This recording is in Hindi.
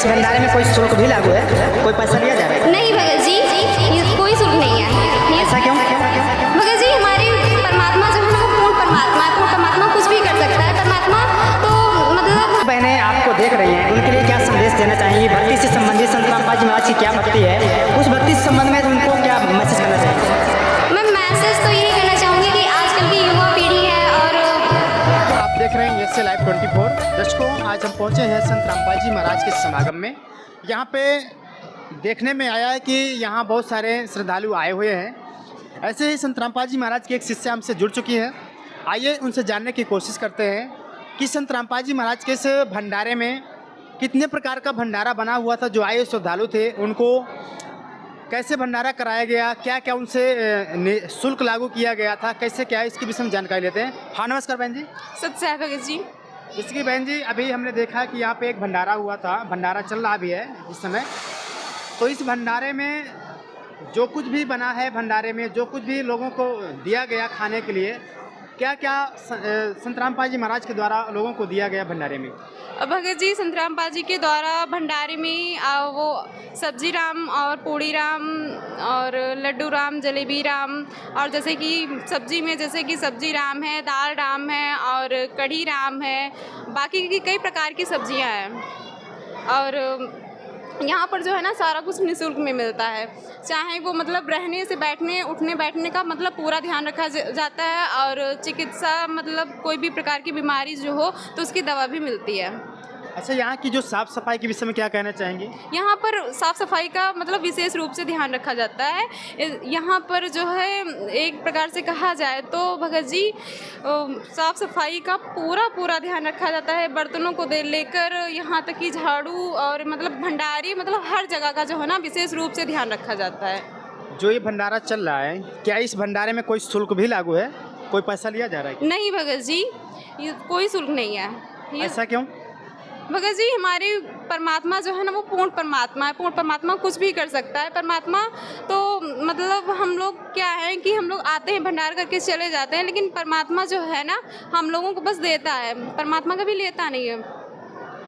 इस भंडारे में कोई शुल्क भी लागू है? कोई पैसा लिया जा रहा है? नहीं भगत जी, ये कोई शुल्क नहीं है। ऐसा क्यों? भगत जी, हमारे परमात्मा जो है ना, वो पूर्ण परमात्मा है। पूर्ण परमात्मा कुछ भी कर सकता है। परमात्मा तो मतलब बहनें आपको देख रही हैं, उनके लिए क्या संदेश देना चाहेंगी? भक्ति से संबंधित संत रामपाल जी महाराज की क्या भक्ति है, उस भक्ति से संबंध में उनको क्या मैसेज करना चाहेंगे? मैं मैसेज तो यही करना चाहूँगी कि आजकल की युवा पीढ़ी है और आप देख रहे हैं ये लाइव 24। दर्शकों, आज हम पहुंचे हैं संत रामपाल जी महाराज के समागम में। यहाँ पे देखने में आया है कि यहाँ बहुत सारे श्रद्धालु आए हुए हैं। ऐसे ही संत रामपाल जी महाराज की एक शिष्या हमसे जुड़ चुकी है। आइए उनसे जानने की कोशिश करते हैं कि संत रामपाल जी महाराज के इस भंडारे में कितने प्रकार का भंडारा बना हुआ था। जो आए श्रद्धालु थे उनको कैसे भंडारा कराया गया, क्या क्या उनसे शुल्क लागू किया गया था, कैसे क्या है, इसकी विषय में जानकारी लेते हैं। हाँ, नमस्कार बहन जी। सत्या भगत जी। जैसे कि बहन जी, अभी हमने देखा कि यहाँ पे एक भंडारा हुआ था, भंडारा चल रहा भी है इस समय। तो इस भंडारे में जो कुछ भी बना है, भंडारे में जो कुछ भी लोगों को दिया गया खाने के लिए, क्या क्या संत रामपाल जी महाराज के द्वारा लोगों को दिया गया भंडारे में? भगत जी, संत रामपाल जी के द्वारा भंडारे में वो सब्जी राम और पूड़ी राम और लड्डू राम, जलेबी राम, और जैसे कि सब्जी में जैसे कि सब्जी राम है, दाल राम है और कढ़ी राम है, बाकी की कई प्रकार की सब्जियां हैं। और यहाँ पर जो है ना, सारा कुछ निःशुल्क में मिलता है। चाहे वो मतलब रहने से बैठने, उठने बैठने का मतलब पूरा ध्यान रखा जाता है, और चिकित्सा मतलब कोई भी प्रकार की बीमारी जो हो तो उसकी दवा भी मिलती है। अच्छा, यहाँ की जो साफ़ सफाई के विषय में क्या कहना चाहेंगे? यहाँ पर साफ़ सफाई का मतलब विशेष रूप से ध्यान रखा जाता है। यहाँ पर जो है एक प्रकार से कहा जाए तो भगत जी, साफ़ सफाई का पूरा ध्यान रखा जाता है। बर्तनों को लेकर यहाँ तक कि झाड़ू और मतलब भंडारी, मतलब हर जगह का जो है ना विशेष रूप से ध्यान रखा जाता है। जो ये भंडारा चल रहा है, क्या इस भंडारे में कोई शुल्क भी लागू है? कोई पैसा लिया जा रहा है? नहीं भगत जी, ये कोई शुल्क नहीं है। ऐसा क्यों? भगत जी, हमारे परमात्मा जो है ना, वो पूर्ण परमात्मा है। पूर्ण परमात्मा कुछ भी कर सकता है। परमात्मा तो मतलब हम लोग क्या है कि हम लोग आते हैं, भंडार करके चले जाते हैं, लेकिन परमात्मा जो है ना, हम लोगों को बस देता है, परमात्मा कभी लेता नहीं है।